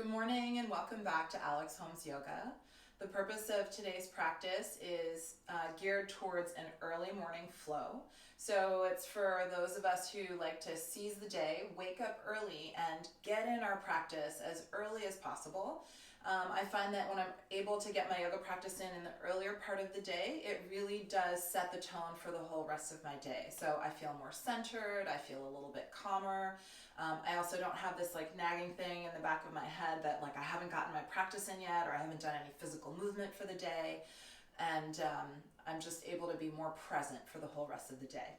Good morning and welcome back to Holmes Yoga. The purpose of today's practice is geared towards an early morning flow. So it's for those of us who like to seize the day, wake up early, and get in our practice as early as possible. I find that when I'm able to get my yoga practice in the earlier part of the day, it really does set the tone for the whole rest of my day. So I feel more centered, I feel a little bit calmer. I also don't have this like nagging thing in the back of my head that like I haven't gotten my practice in yet, or I haven't done any physical movement for the day. And I'm just able to be more present for the whole rest of the day.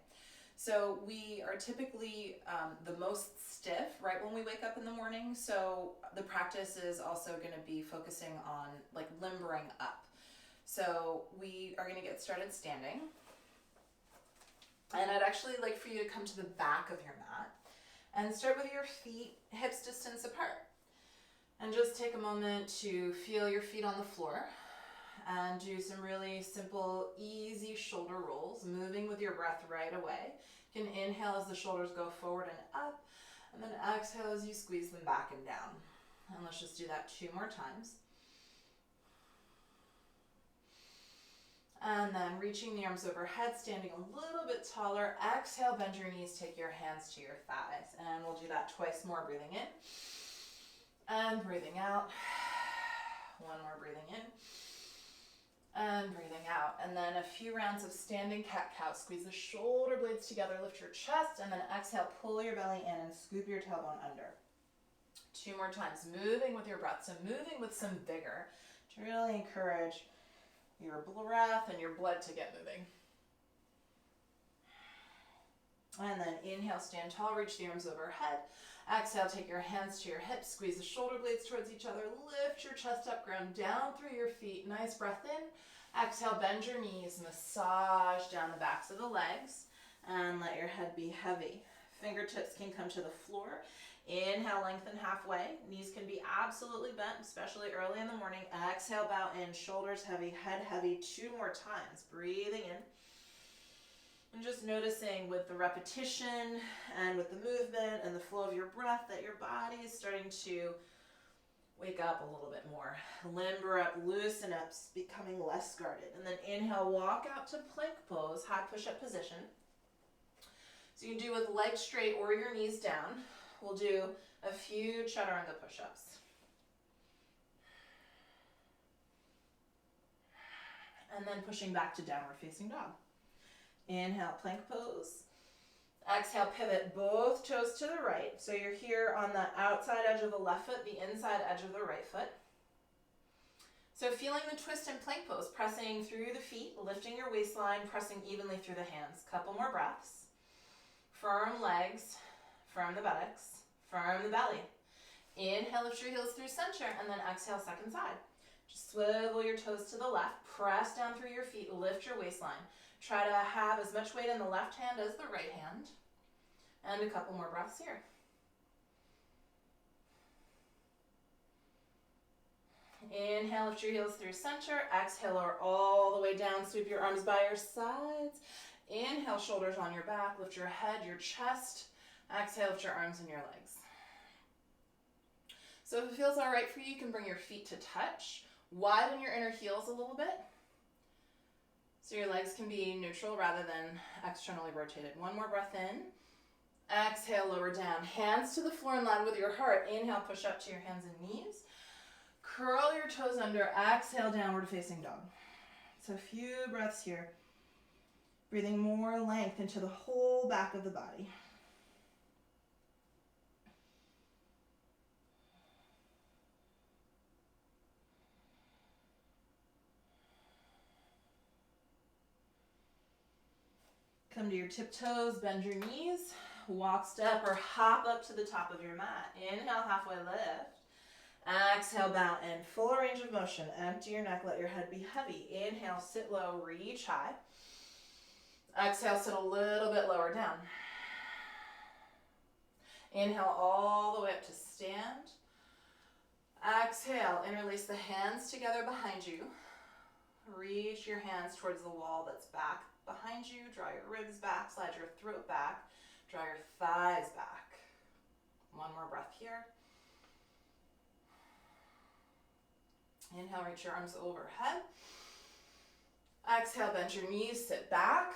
So we are typically the most stiff right when we wake up in the morning. So the practice is also going to be focusing on like limbering up. So we are going to get started standing. And I'd actually like for you to come to the back of your mat and start with your feet hips distance apart. And just take a moment to feel your feet on the floor and do some really simple, easy shoulder rolls, moving with your breath right away. You can inhale as the shoulders go forward and up, and then exhale as you squeeze them back and down. And let's just do that 2 more times. And then reaching the arms overhead, standing a little bit taller. Exhale, bend your knees, take your hands to your thighs. And we'll do that twice more, breathing in and breathing out. 1 more, breathing in and breathing out. And then a few rounds of standing cat-cow. Squeeze the shoulder blades together, lift your chest, and then exhale, pull your belly in and scoop your tailbone under. 2 more times, moving with your breath. So moving with some vigor to really encourage your breath and your blood to get moving. And then inhale, stand tall, reach the arms overhead. Exhale, take your hands to your hips, squeeze the shoulder blades towards each other, lift your chest up, ground down through your feet. Nice breath in. Exhale, bend your knees, massage down the backs of the legs, and let your head be heavy. Fingertips can come to the floor. Inhale, lengthen halfway. Knees can be absolutely bent, especially early in the morning. Exhale, bow in, shoulders heavy, head heavy. 2 more times. Breathing in. And just noticing with the repetition and with the movement and the flow of your breath that your body is starting to wake up a little bit more. Limber up, loosen up, becoming less guarded. And then inhale, walk out to plank pose, high push-up position. So you can do with legs straight or your knees down. We'll do a few chaturanga push-ups. And then pushing back to downward facing dog. Inhale, plank pose. Exhale, pivot both toes to the right. So you're here on the outside edge of the left foot, the inside edge of the right foot. So feeling the twist in plank pose, pressing through the feet, lifting your waistline, pressing evenly through the hands. Couple more breaths. Firm legs, firm the buttocks, firm the belly. Inhale, lift your heels through center, and then exhale, second side. Just swivel your toes to the left, press down through your feet, lift your waistline. Try to have as much weight in the left hand as the right hand. And a couple more breaths here. Inhale, lift your heels through center. Exhale, lower all the way down. Sweep your arms by your sides. Inhale, shoulders on your back. Lift your head, your chest. Exhale, lift your arms and your legs. So if it feels all right for you, you can bring your feet to touch. Widen your inner heels a little bit. So your legs can be neutral rather than externally rotated. 1 more breath in. Exhale, lower down. Hands to the floor in line with your heart. Inhale, push up to your hands and knees. Curl your toes under. Exhale, downward facing dog. So a few breaths here. Breathing more length into the whole back of the body. Come to your tiptoes, bend your knees, walk, step, or hop up to the top of your mat. Inhale, halfway lift. Exhale, bow in, full range of motion. Empty your neck, let your head be heavy. Inhale, sit low, reach high. Exhale, sit a little bit lower down. Inhale all the way up to stand. Exhale, interlace the hands together behind you. Reach your hands towards the wall that's back behind you. Draw your ribs back, slide your throat back, draw your thighs back. 1 more breath here. Inhale, reach your arms overhead. Exhale, bend your knees, sit back.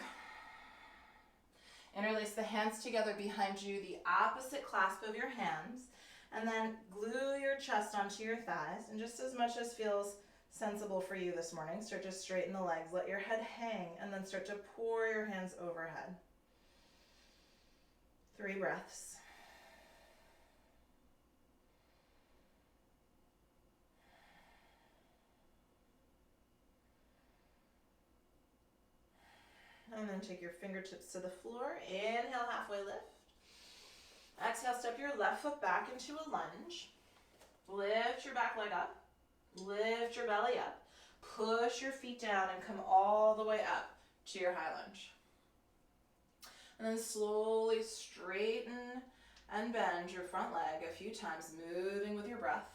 Interlace the hands together behind you, the opposite clasp of your hands, and then glue your chest onto your thighs, and just as much as feels sensible for you this morning, start to straighten the legs, let your head hang, and then start to pour your hands overhead. 3 breaths. And then take your fingertips to the floor. Inhale, halfway lift. Exhale, step your left foot back into a lunge. Lift your back leg up. Lift your belly up. Push your feet down and come all the way up to your high lunge. And then slowly straighten and bend your front leg a few times, moving with your breath.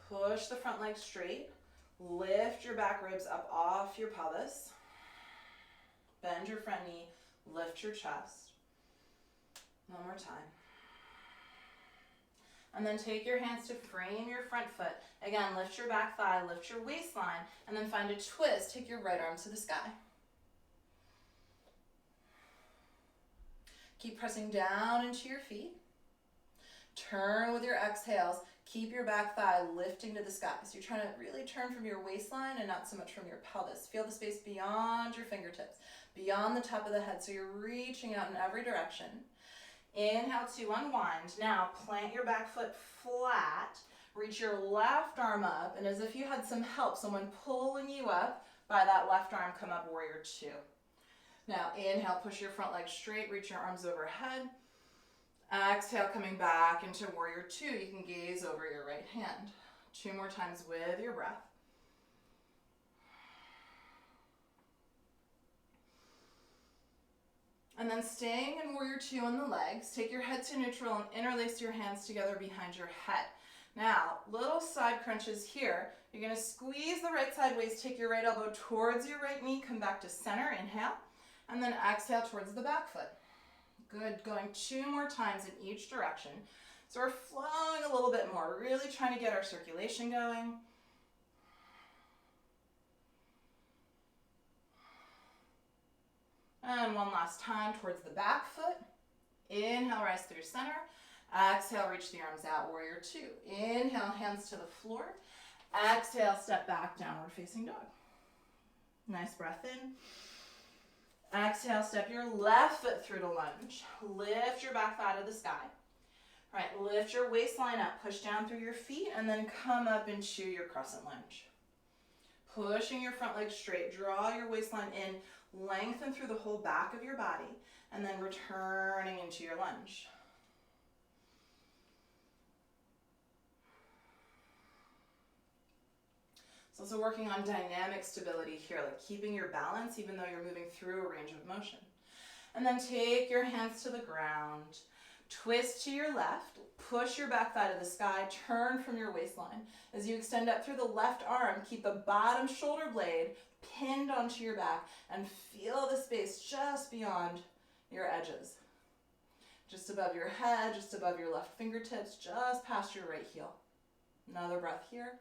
Push the front leg straight. Lift your back ribs up off your pelvis. Bend your front knee. Lift your chest. One more time. And then take your hands to frame your front foot. Again, lift your back thigh, lift your waistline, and then find a twist. Take your right arm to the sky. Keep pressing down into your feet. Turn with your exhales. Keep your back thigh lifting to the sky. So you're trying to really turn from your waistline and not so much from your pelvis. Feel the space beyond your fingertips, beyond the top of the head. So you're reaching out in every direction. Inhale to unwind. Now plant your back foot flat. Reach your left arm up. And as if you had some help, someone pulling you up, by that left arm, come up, warrior 2. Now inhale, push your front leg straight. Reach your arms overhead. Exhale, coming back into warrior 2. You can gaze over your right hand. 2 more times with your breath. And then staying in warrior 2 on the legs, take your head to neutral and interlace your hands together behind your head. Now, little side crunches here. You're going to squeeze the right side waist, take your right elbow towards your right knee, come back to center, inhale, and then exhale towards the back foot. Good, going 2 more times in each direction. So we're flowing a little bit more, really trying to get our circulation going. And one last time towards the back foot. Inhale, rise through center. Exhale, reach the arms out, warrior 2. Inhale, hands to the floor. Exhale, step back, downward facing dog. Nice breath in. Exhale, step your left foot through to lunge. Lift your back thigh to the sky. All right, lift your waistline up, push down through your feet, and then come up into your crescent lunge. Pushing your front leg straight, draw your waistline in, lengthen through the whole back of your body, and then returning into your lunge. It's also working on dynamic stability here, like keeping your balance even though you're moving through a range of motion. And then take your hands to the ground, twist to your left, push your back thigh to the sky, turn from your waistline. As you extend up through the left arm, keep the bottom shoulder blade pinned onto your back and feel the space just beyond your edges. Just above your head, just above your left fingertips, just past your right heel. Another breath here.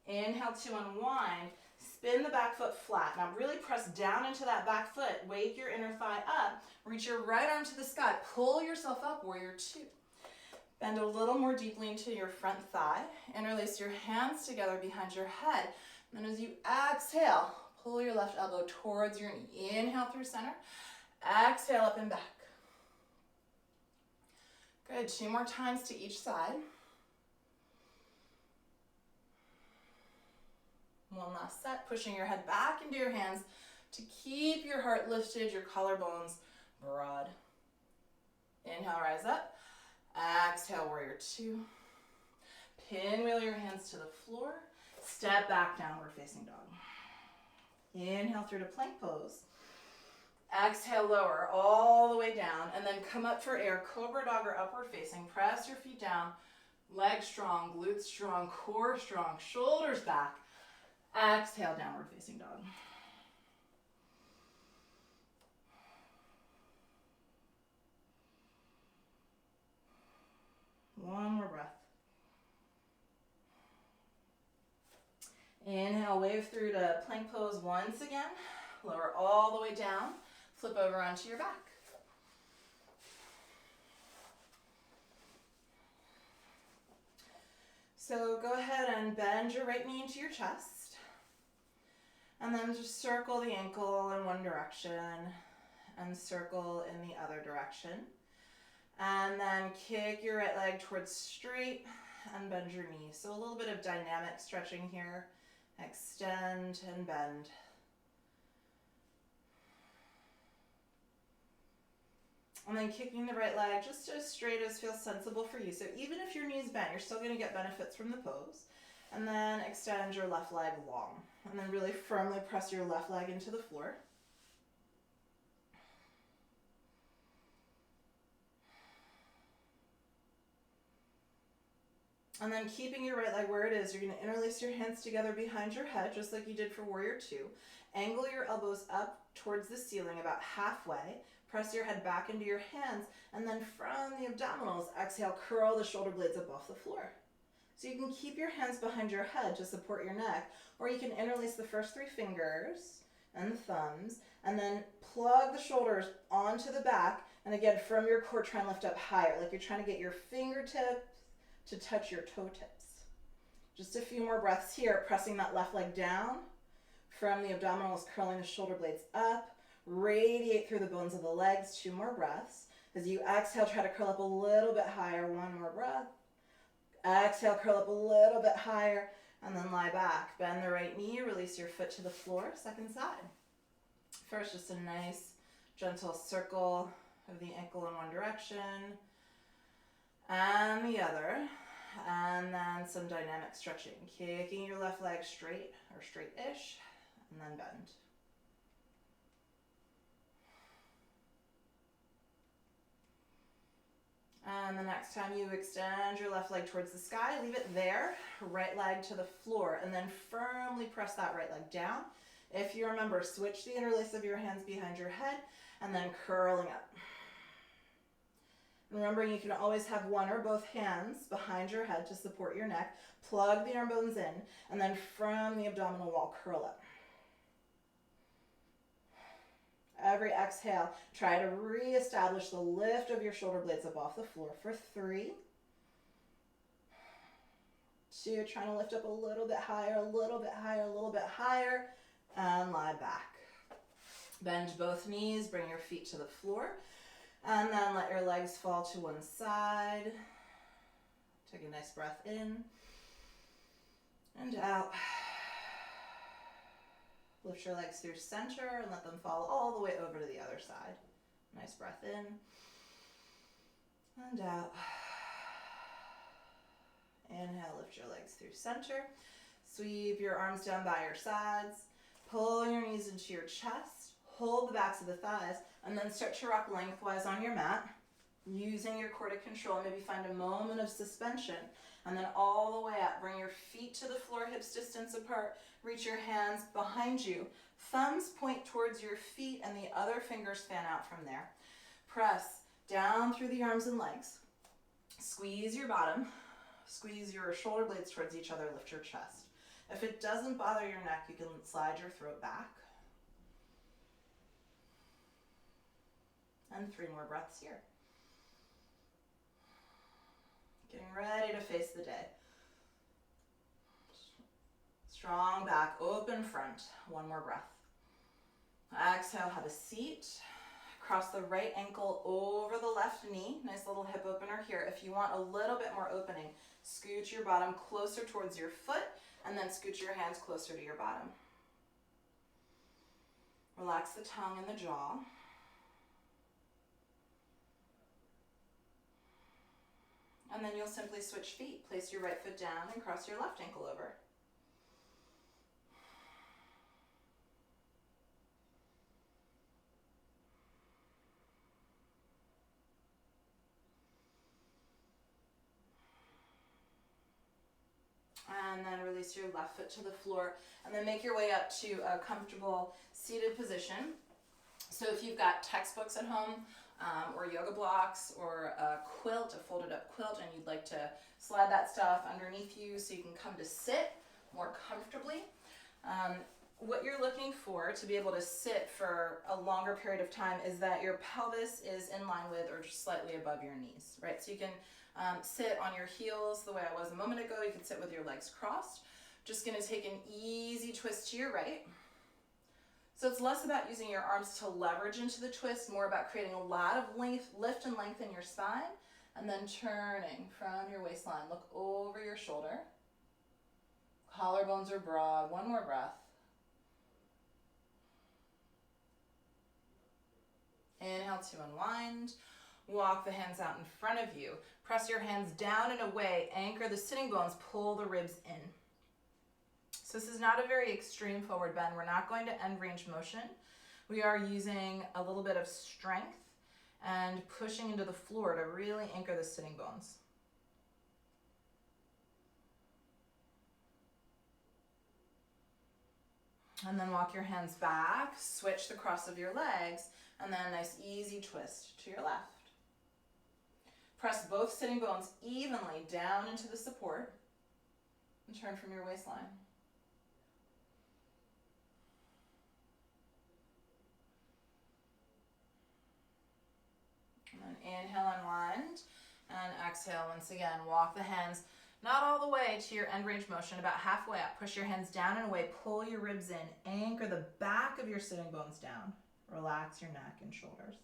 Inhale to unwind. Spin the back foot flat. Now really press down into that back foot. Wake your inner thigh up. Reach your right arm to the sky. Pull yourself up, warrior 2. Bend a little more deeply into your front thigh. Interlace your hands together behind your head. And then as you exhale, pull your left elbow towards your knee. Inhale through center. Exhale up and back. Good. 2 more times to each side. One last set, pushing your head back into your hands to keep your heart lifted, your collarbones broad. Inhale, rise up. Exhale, warrior 2. Pinwheel your hands to the floor. Step back, downward facing dog. Inhale through to plank pose. Exhale, lower all the way down, and then come up for air, cobra dog or upward facing. Press your feet down, legs strong, glutes strong, core strong, shoulders back. Exhale, downward facing dog. Inhale, wave through to plank pose once again. Lower all the way down. Flip over onto your back. So go ahead and bend your right knee into your chest. And then just circle the ankle in one direction and circle in the other direction. And then kick your right leg towards straight and bend your knee. So a little bit of dynamic stretching here. Extend and bend. And then kicking the right leg just as straight as feels sensible for you. So even if your knee's bent, you're still going to get benefits from the pose. And then extend your left leg long. And then really firmly press your left leg into the floor. And then keeping your right leg where it is, you're going to interlace your hands together behind your head, just like you did for Warrior Two. Angle your elbows up towards the ceiling about halfway. Press your head back into your hands, and then from the abdominals, exhale, curl the shoulder blades above the floor. So you can keep your hands behind your head to support your neck, or you can interlace the first 3 fingers and the thumbs, and then plug the shoulders onto the back, and again, from your core, try and lift up higher, like you're trying to get your fingertips to touch your toe tips. Just a few more breaths here, pressing that left leg down, from the abdominals, curling the shoulder blades up, radiate through the bones of the legs, 2 more breaths. As you exhale, try to curl up a little bit higher, 1 more breath. Exhale, curl up a little bit higher, and then lie back. Bend the right knee, release your foot to the floor, second side. First, just a nice, gentle circle of the ankle in one direction, and the other, and then some dynamic stretching. Kicking your left leg straight, or straight-ish, and then bend. And the next time you extend your left leg towards the sky, leave it there, right leg to the floor, and then firmly press that right leg down. If you remember, switch the interlace of your hands behind your head, and then curling up. Remembering you can always have one or both hands behind your head to support your neck. Plug the arm bones in, and then from the abdominal wall, curl up. Every exhale, try to reestablish the lift of your shoulder blades up off the floor for 3, 2, trying to lift up a little bit higher, a little bit higher, a little bit higher, and lie back. Bend both knees, bring your feet to the floor, and then let your legs fall to one side. Take a nice breath in and out. Lift your legs through center and let them fall all the way over to the other side. Nice breath in and out. Inhale, lift your legs through center. Sweep your arms down by your sides. Pull your knees into your chest. Hold the backs of the thighs, and then start to rock lengthwise on your mat. Using your core to control, maybe find a moment of suspension. And then all the way up, bring your feet to the floor, hips distance apart. Reach your hands behind you. Thumbs point towards your feet, and the other fingers fan out from there. Press down through the arms and legs. Squeeze your bottom. Squeeze your shoulder blades towards each other. Lift your chest. If it doesn't bother your neck, you can slide your throat back. And 3 more breaths here. Getting ready to face the day. Strong back, open front. 1 more breath. Exhale, have a seat. Cross the right ankle over the left knee. Nice little hip opener here. If you want a little bit more opening, scoot your bottom closer towards your foot, and then scoot your hands closer to your bottom. Relax the tongue and the jaw. And then you'll simply switch feet. Place your right foot down and cross your left ankle over. And then release your left foot to the floor. And then make your way up to a comfortable seated position. So if you've got textbooks at home, or yoga blocks, or a quilt, a folded up quilt, and you'd like to slide that stuff underneath you so you can come to sit more comfortably, What you're looking for to be able to sit for a longer period of time is that your pelvis is in line with or just slightly above your knees, right? So you can sit on your heels the way I was a moment ago. You can sit with your legs crossed. Just going to take an easy twist to your right. So it's less about using your arms to leverage into the twist, more about creating a lot of lift and length in your spine, and then turning from your waistline. Look over your shoulder. Collarbones are broad. One more breath. Inhale to unwind. Walk the hands out in front of you. Press your hands down and away. Anchor the sitting bones. Pull the ribs in. So this is not a very extreme forward bend. We're not going to end range motion. We are using a little bit of strength and pushing into the floor to really anchor the sitting bones. And then walk your hands back, switch the cross of your legs, and then a nice easy twist to your left. Press both sitting bones evenly down into the support and turn from your waistline. And then inhale, unwind, and exhale once again. Walk the hands not all the way to your end range motion, about halfway up. Push your hands down and away, pull your ribs in, anchor the back of your sitting bones down. Relax your neck and shoulders.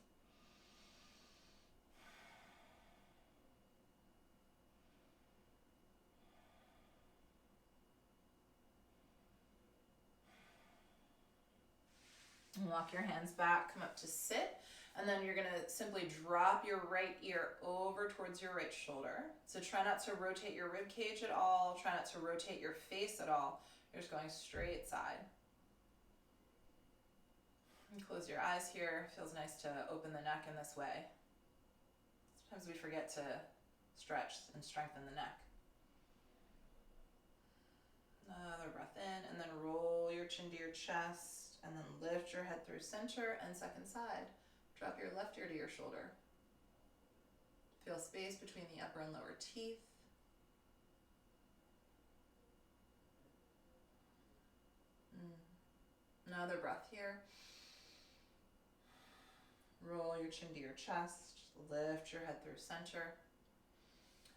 And walk your hands back, come up to sit, and then you're gonna simply drop your right ear over towards your right shoulder. So try not to rotate your rib cage at all, try not to rotate your face at all. You're just going straight side. And close your eyes here. Feels nice to open the neck in this way. Sometimes we forget to stretch and strengthen the neck. Another breath in, and then roll your chin to your chest, and then lift your head through center and second side. Drop your left ear to your shoulder. Feel space between the upper and lower teeth. Another breath here. Roll your chin to your chest, lift your head through center,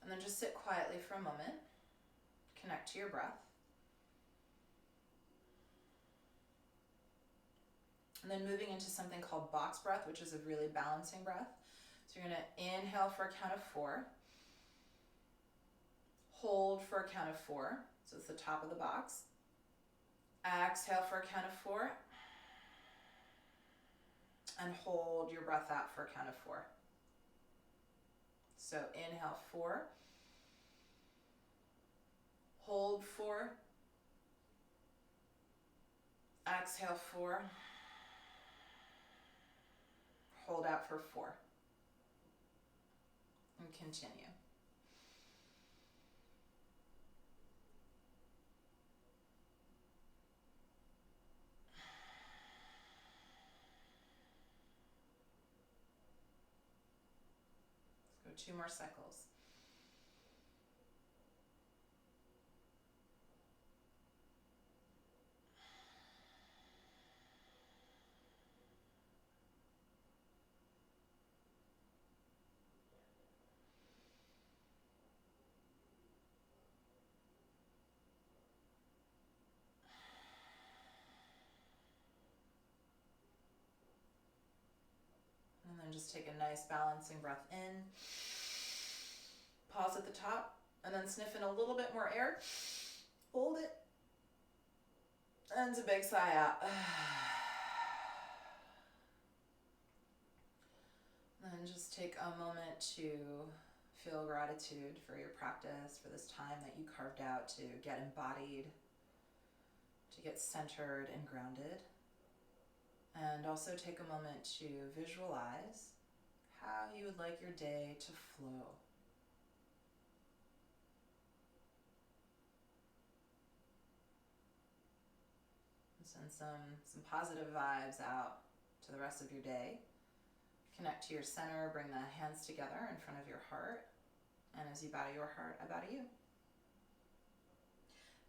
and then just sit quietly for a moment. Connect to your breath. And then moving into something called box breath, which is a really balancing breath. So you're going to inhale for a count of 4. Hold for a count of 4. So it's the top of the box. Exhale for a count of 4. And hold your breath out for a count of 4. So inhale 4. Hold 4. Exhale 4. Hold out for 4. And continue. Let's go 2 more cycles. And then just take a nice balancing breath in. Pause at the top, and then sniff in a little bit more air. Hold it. And it's a big sigh out. Then just take a moment to feel gratitude for your practice, for this time that you carved out to get embodied, to get centered and grounded. And also take a moment to visualize how you would like your day to flow. Send some positive vibes out to the rest of your day. Connect to your center, bring the hands together in front of your heart. And as you bow to your heart, I bow to you.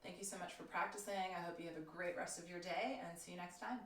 Thank you. Thank you so much for practicing. I hope you have a great rest of your day and see you next time.